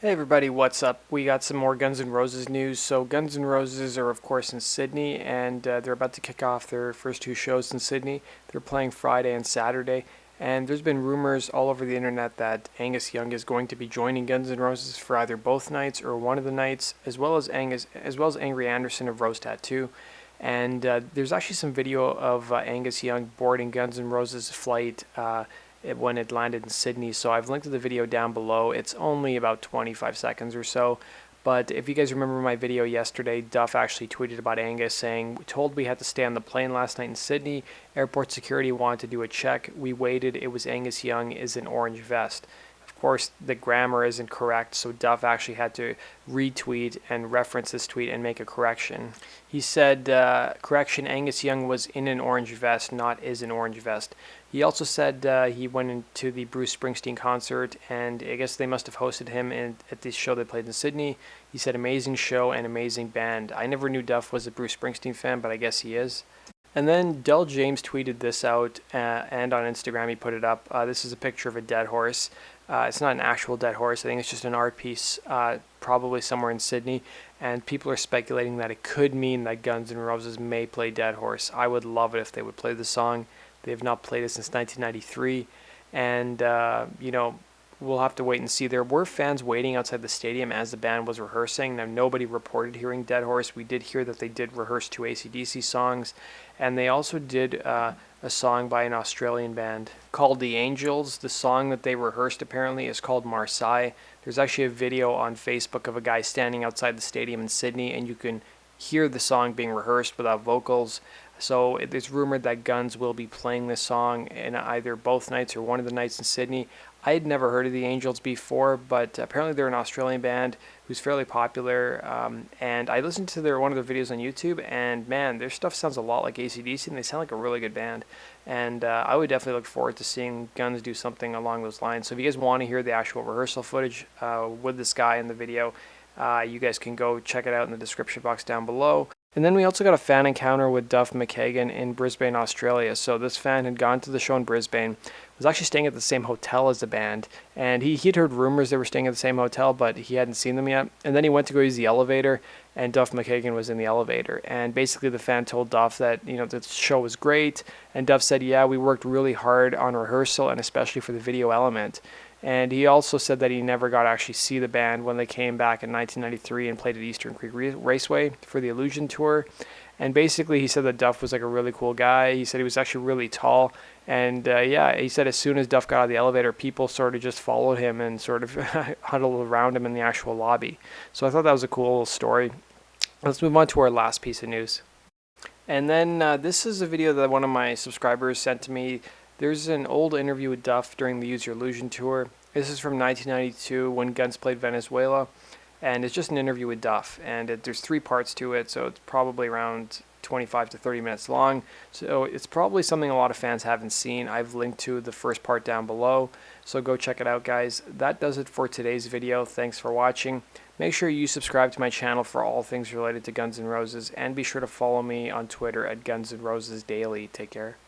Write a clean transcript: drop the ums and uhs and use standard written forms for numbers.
Hey everybody, what's up? We got some more Guns N' Roses news. So Guns N' Roses are of course in Sydney, and they're about to kick off their first two shows in Sydney. They're playing Friday and Saturday, and there's been rumors all over the internet that Angus Young is going to be joining Guns N' Roses for either both nights or one of the nights, as well as Angry Anderson of Rose Tattoo. And there's actually some video of Angus Young boarding Guns N' Roses flight when it landed in Sydney. So I've linked to the video down below. It's only about 25 seconds or so. But if you guys remember my video yesterday, Duff actually tweeted about Angus saying, "Told we had to stay on the plane last night in Sydney. Airport security wanted to do a check. We waited. It was Angus Young is an orange vest." Of course, the grammar isn't correct, so Duff actually had to retweet and reference this tweet and make a correction. He said, correction, Angus Young was in an orange vest, not is an orange vest. He also said he went into the Bruce Springsteen concert, and I guess they must have hosted him at this show they played in Sydney. He said, amazing show and amazing band. I never knew Duff was a Bruce Springsteen fan, but I guess he is. And then Del James tweeted this out, and on Instagram he put it up. This is a picture of a dead horse. It's not an actual dead horse. I think it's just an art piece, probably somewhere in Sydney. And people are speculating that it could mean that Guns N' Roses may play Dead Horse. I would love it if they would play the song. They have not played it since 1993. And, we'll have to wait and see. There were fans waiting outside the stadium as the band was rehearsing. Now, nobody reported hearing Dead Horse. We did hear that they did rehearse two AC/DC songs, and they also did a song by an Australian band called The Angels. The song that they rehearsed apparently is called Marselle. There's actually a video on Facebook of a guy standing outside the stadium in Sydney, and you can hear the song being rehearsed without vocals. So it's rumored that Guns will be playing this song in either both nights or one of the nights in Sydney. I had never heard of the Angels before, but apparently they're an Australian band who's fairly popular. And I listened to one of their videos on YouTube, and man, their stuff sounds a lot like AC/DC, and they sound like a really good band. And I would definitely look forward to seeing Guns do something along those lines. So if you guys want to hear the actual rehearsal footage with this guy in the video, you guys can go check it out in the description box down below. And then we also got a fan encounter with Duff Mckagan in Brisbane, Australia. So this fan had gone to the show in Brisbane, was actually staying at the same hotel as the band, and he'd heard rumors they were staying at the same hotel, but he hadn't seen them yet. And then he went to go use the elevator, and Duff Mckagan was in the elevator. And basically the fan told Duff that, the show was great, and Duff said, yeah, we worked really hard on rehearsal, and especially for the video element. And he also said that he never got to actually see the band when they came back in 1993 and played at Eastern Creek Raceway for the Illusion Tour. And basically he said that Duff was like a really cool guy. He said he was actually really tall. And he said as soon as Duff got out of the elevator, people sort of just followed him and sort of huddled around him in the actual lobby. So I thought that was a cool little story. Let's move on to our last piece of news. And then this is a video that one of my subscribers sent to me. There's an old interview with Duff during the Use Your Illusion tour. This is from 1992 when Guns played Venezuela, and it's just an interview with Duff. And there's 3 parts to it, so it's probably around 25 to 30 minutes long. So it's probably something a lot of fans haven't seen. I've linked to the first part down below, so go check it out, guys. That does it for today's video. Thanks for watching. Make sure you subscribe to my channel for all things related to Guns N' Roses, and be sure to follow me on Twitter at Guns N' Roses Daily. Take care.